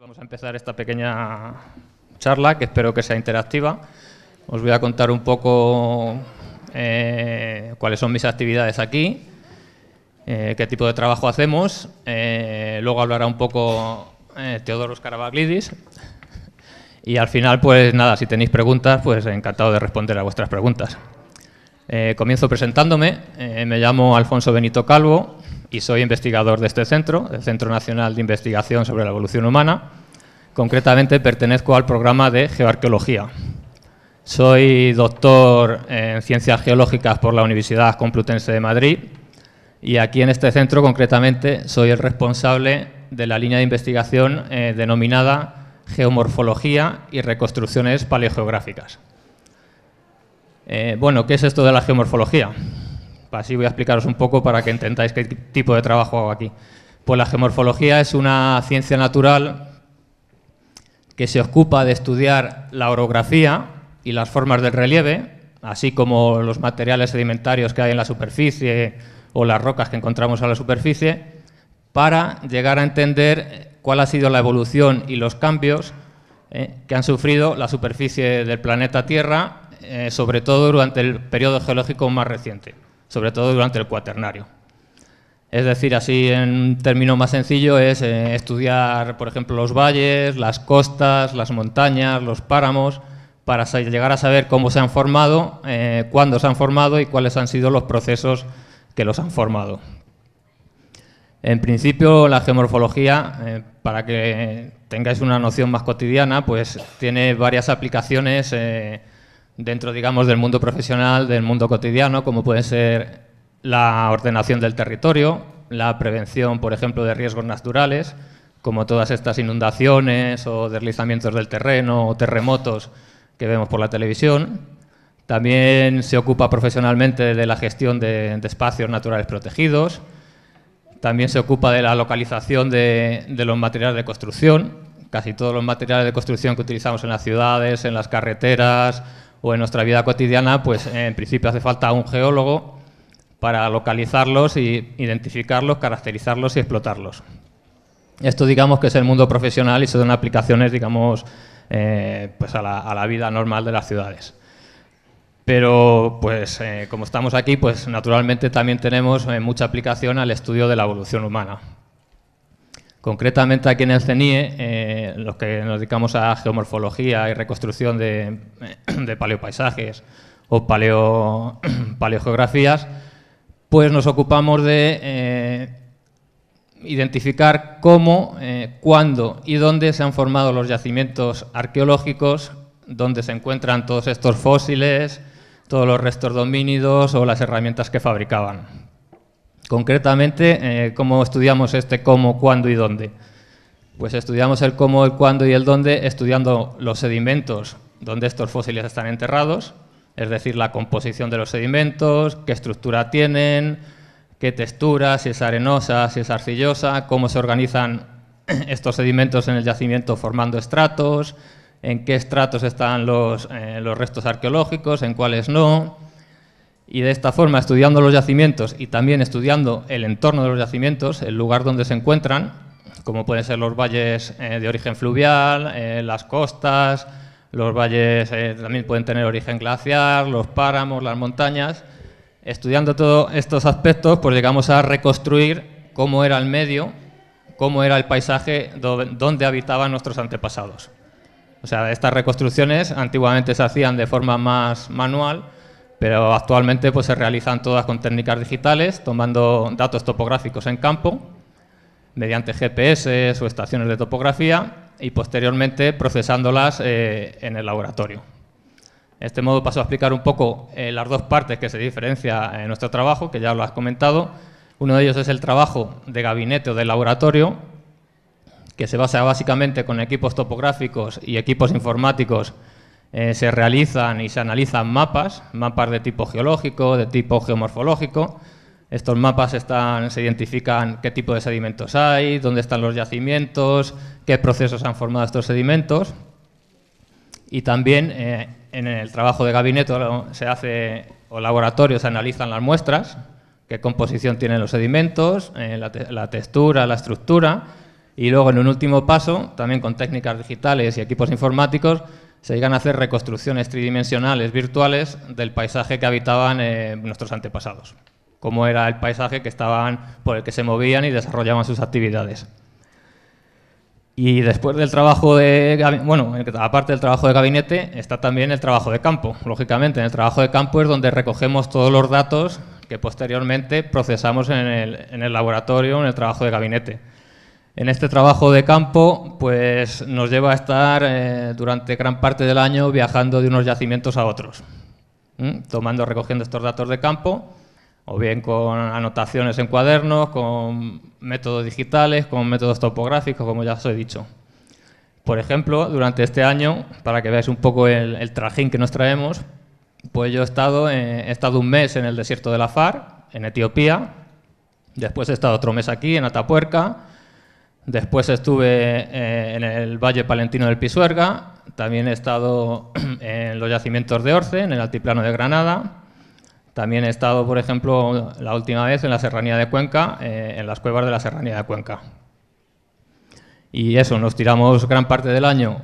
Vamos a empezar esta pequeña charla, que espero que sea interactiva. Os voy a contar un poco cuáles son mis actividades aquí, qué tipo de trabajo hacemos. Luego hablará un poco Teodoros Karabaglidis. Y al final, pues nada, si tenéis preguntas, pues encantado de responder a vuestras preguntas. Comienzo presentándome. Me llamo Alfonso Benito Calvo y soy investigador de este centro, el Centro Nacional de Investigación sobre la Evolución Humana. Concretamente pertenezco al programa de Geoarqueología. Soy doctor en Ciencias Geológicas por la Universidad Complutense de Madrid y aquí en este centro concretamente soy el responsable de la línea de investigación denominada Geomorfología y Reconstrucciones Paleogeográficas. Bueno, ¿qué es esto de la geomorfología? Así voy a explicaros un poco para que entendáis qué tipo de trabajo hago aquí. Pues la geomorfología es una ciencia natural que se ocupa de estudiar la orografía y las formas del relieve, así como los materiales sedimentarios que hay en la superficie o las rocas que encontramos a la superficie, para llegar a entender cuál ha sido la evolución y los cambios que han sufrido la superficie del planeta Tierra, sobre todo durante el periodo geológico más reciente, sobre todo durante el Cuaternario. Es decir, así en un término más sencillo es estudiar, por ejemplo, los valles, las costas, las montañas, los páramos, para llegar a saber cómo se han formado, cuándo se han formado y cuáles han sido los procesos que los han formado. En principio, la geomorfología, para que tengáis una noción más cotidiana, pues tiene varias aplicaciones dentro, digamos, del mundo profesional, del mundo cotidiano, como puede ser la ordenación del territorio, la prevención, por ejemplo, de riesgos naturales, como todas estas inundaciones o deslizamientos del terreno o terremotos que vemos por la televisión. También se ocupa profesionalmente de la gestión de espacios naturales protegidos. También se ocupa de la localización de los materiales de construcción. Casi todos los materiales de construcción que utilizamos en las ciudades, en las carreteras o en nuestra vida cotidiana, pues en principio hace falta un geólogo para localizarlos y identificarlos, caracterizarlos y explotarlos. Esto, digamos, que es el mundo profesional y son aplicaciones, digamos, pues a la vida normal de las ciudades. Pero, pues, como estamos aquí, pues naturalmente también tenemos mucha aplicación al estudio de la evolución humana. Concretamente aquí en el CENIE, los que nos dedicamos a geomorfología y reconstrucción de paleopaisajes o paleogeografías, pues nos ocupamos de identificar cómo, cuándo y dónde se han formado los yacimientos arqueológicos, donde se encuentran todos estos fósiles, todos los restos de homínidos o las herramientas que fabricaban. Concretamente, ¿cómo estudiamos este cómo, cuándo y dónde? Pues estudiamos el cómo, el cuándo y el dónde estudiando los sedimentos donde estos fósiles están enterrados, es decir, la composición de los sedimentos, qué estructura tienen, qué textura, si es arenosa, si es arcillosa, cómo se organizan estos sedimentos en el yacimiento formando estratos, en qué estratos están los restos arqueológicos, en cuáles no. Y de esta forma, estudiando los yacimientos y también estudiando el entorno de los yacimientos, el lugar donde se encuentran, como pueden ser los valles de origen fluvial, las costas, los valles también pueden tener origen glaciar, los páramos, las montañas. Estudiando todos estos aspectos, pues llegamos a reconstruir cómo era el medio, cómo era el paisaje donde habitaban nuestros antepasados. O sea, estas reconstrucciones antiguamente se hacían de forma más manual, pero actualmente pues se realizan todas con técnicas digitales, tomando datos topográficos en campo, mediante GPS o estaciones de topografía, y posteriormente procesándolas en el laboratorio. De este modo paso a explicar un poco las dos partes que se diferencian en nuestro trabajo, que ya lo has comentado. Uno de ellos es el trabajo de gabinete o de laboratorio, que se basa básicamente con equipos topográficos y equipos informáticos. Se realizan y se analizan mapas de tipo geológico, de tipo geomorfológico. Estos mapas se identifican qué tipo de sedimentos hay, dónde están los yacimientos, qué procesos han formado estos sedimentos. Y también en el trabajo de gabinete o laboratorio se analizan las muestras, qué composición tienen los sedimentos, la textura, la estructura, Y luego, en un último paso, también con técnicas digitales y equipos informáticos, se llegan a hacer reconstrucciones tridimensionales virtuales del paisaje que habitaban nuestros antepasados, cómo era el paisaje por el que se movían y desarrollaban sus actividades. Y después del trabajo aparte del trabajo de gabinete, está también el trabajo de campo. Lógicamente, en el trabajo de campo es donde recogemos todos los datos que posteriormente procesamos en el laboratorio, en el trabajo de gabinete. En este trabajo de campo, pues nos lleva a estar durante gran parte del año viajando de unos yacimientos a otros, recogiendo estos datos de campo, o bien con anotaciones en cuadernos, con métodos digitales, con métodos topográficos, como ya os he dicho. Por ejemplo, durante este año, para que veáis un poco el trajín que nos traemos, pues yo he estado un mes en el desierto de la Afar, en Etiopía, después he estado otro mes aquí, en Atapuerca, después estuve en el Valle Palentino del Pisuerga, también he estado en los yacimientos de Orce, en el altiplano de Granada. También he estado, por ejemplo, la última vez en la Serranía de Cuenca, en las cuevas de la Serranía de Cuenca. Y eso, nos tiramos gran parte del año,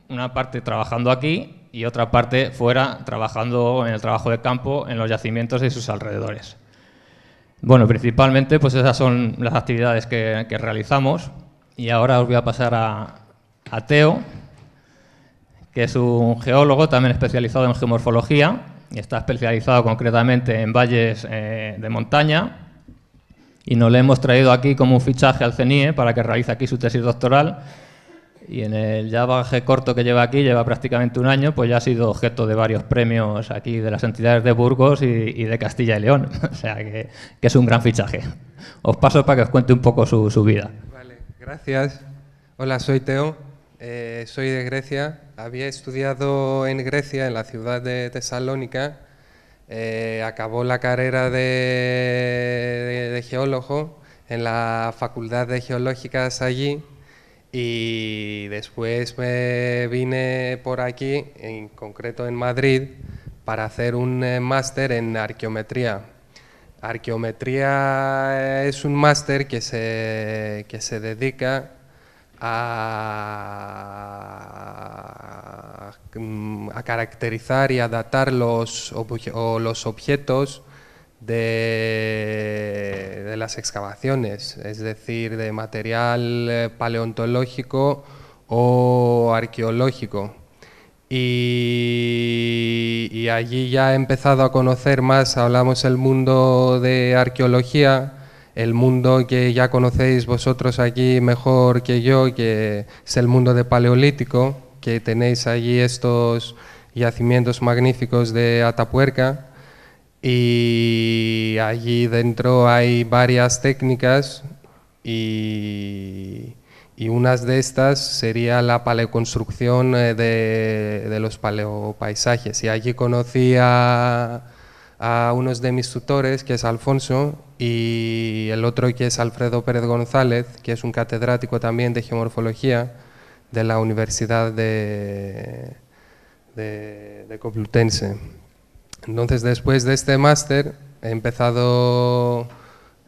una parte trabajando aquí y otra parte fuera, trabajando en el trabajo de campo, en los yacimientos y sus alrededores. Bueno, principalmente, pues esas son las actividades que realizamos. Y ahora os voy a pasar a Teo, que es un geólogo también especializado en geomorfología, y está especializado concretamente en valles de montaña, y nos le hemos traído aquí como un fichaje al CENIE para que realice aquí su tesis doctoral, y en el ya bagaje corto que lleva aquí, lleva prácticamente un año, pues ya ha sido objeto de varios premios aquí de las entidades de Burgos y de Castilla y León, o sea que es un gran fichaje. Os paso para que os cuente un poco su vida. Vale, gracias. Hola, soy Teo. Soy de Grecia, había estudiado en Grecia, en la ciudad de Tesalónica, acabó la carrera de geólogo en la Facultad de Geológicas allí y después me vine por aquí, en concreto en Madrid, para hacer un máster en arqueometría. Arqueometría es un máster que se dedica a caracterizar y a datar los objetos de las excavaciones, es decir, de material paleontológico o arqueológico. Y allí ya he empezado a conocer más, hablamos el mundo de arqueología, el mundo que ya conocéis vosotros aquí mejor que yo, que es el mundo de Paleolítico, que tenéis allí estos yacimientos magníficos de Atapuerca, y allí dentro hay varias técnicas y unas de estas sería la paleoconstrucción de los paleopaisajes. Y allí conocí a unos de mis tutores, que es Alfonso, y el otro que es Alfredo Pérez González, que es un catedrático también de geomorfología de la Universidad de Complutense. Entonces, después de este máster, he empezado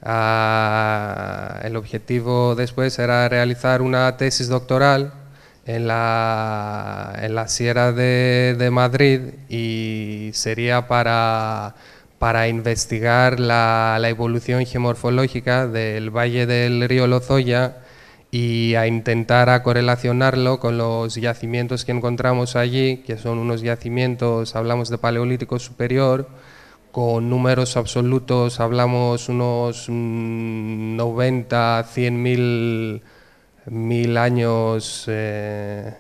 el objetivo después era realizar una tesis doctoral en la Sierra de Madrid, y sería para investigar la evolución geomorfológica del valle del río Lozoya y a intentar correlacionarlo con los yacimientos que encontramos allí, que son unos yacimientos, hablamos de Paleolítico superior, con números absolutos, hablamos unos 90, 100 mil años de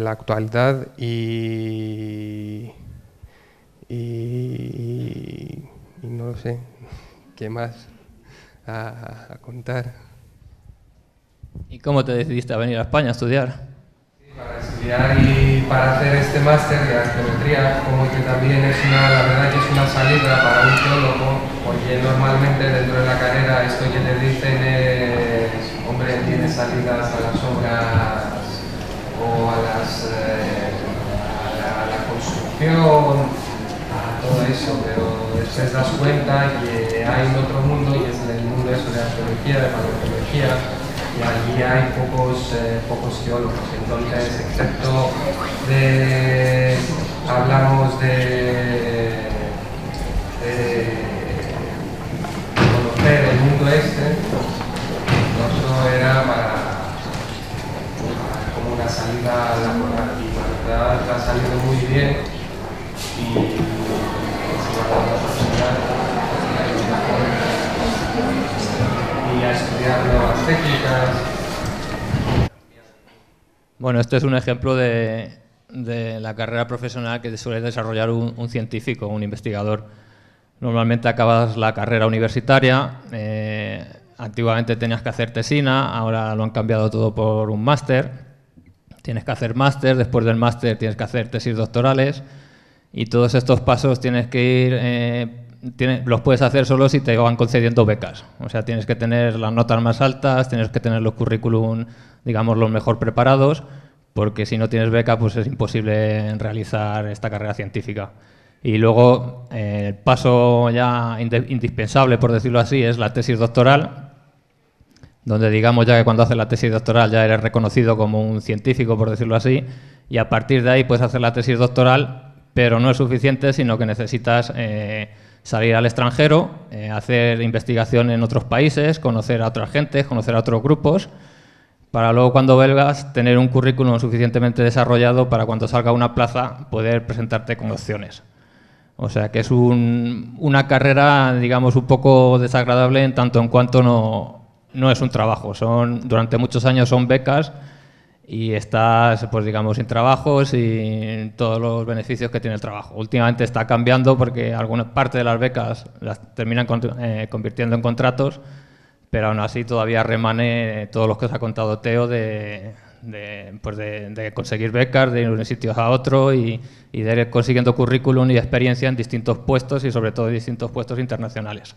la actualidad, y no lo sé, ¿qué más a contar? ¿Y cómo te decidiste a venir a España a estudiar? Para estudiar y para hacer este máster de arqueometría, como que también es la verdad que es una salida para un geólogo, porque normalmente dentro de la carrera esto que te dicen es, hombre, tienes salidas a las obras o a la construcción, a todo eso, pero después te das cuenta que hay un otro mundo, y es el mundo eso de arqueología, de paleontología, y allí hay pocos geólogos. Entonces, excepto de, hablamos de conocer el mundo no era como una salida laboral, y la verdad ha salido muy bien, y se va a dar la oportunidad y a estudiar nuevas técnicas. Bueno, este es un ejemplo de la carrera profesional que suele desarrollar un científico, un investigador. Normalmente acabas la carrera universitaria, antiguamente tenías que hacer tesina, ahora lo han cambiado todo por un máster. Tienes que hacer máster, después del máster tienes que hacer tesis doctorales, y todos estos pasos tienes que ir, los puedes hacer solo si te van concediendo becas. O sea, tienes que tener las notas más altas, tienes que tener los currículum, digamos, los mejor preparados, porque si no tienes beca, pues es imposible realizar esta carrera científica. Y luego, el paso ya indispensable, por decirlo así, es la tesis doctoral, donde digamos ya que cuando haces la tesis doctoral ya eres reconocido como un científico, por decirlo así, y a partir de ahí puedes hacer la tesis doctoral, pero no es suficiente, sino que necesitas salir al extranjero, hacer investigación en otros países, conocer a otras gentes, conocer a otros grupos, para luego, cuando vengas, tener un currículum suficientemente desarrollado para cuando salga una plaza poder presentarte con opciones. O sea que es una carrera, digamos, un poco desagradable en tanto en cuanto no es un trabajo. Durante muchos años son becas y estás, pues digamos, sin trabajo, sin todos los beneficios que tiene el trabajo. Últimamente está cambiando porque alguna parte de las becas las terminan convirtiendo en contratos, pero aún así todavía remane todo lo que os ha contado Teo de conseguir becas, de ir de un sitio a otro y de ir consiguiendo currículum y experiencia en distintos puestos, y sobre todo en distintos puestos internacionales.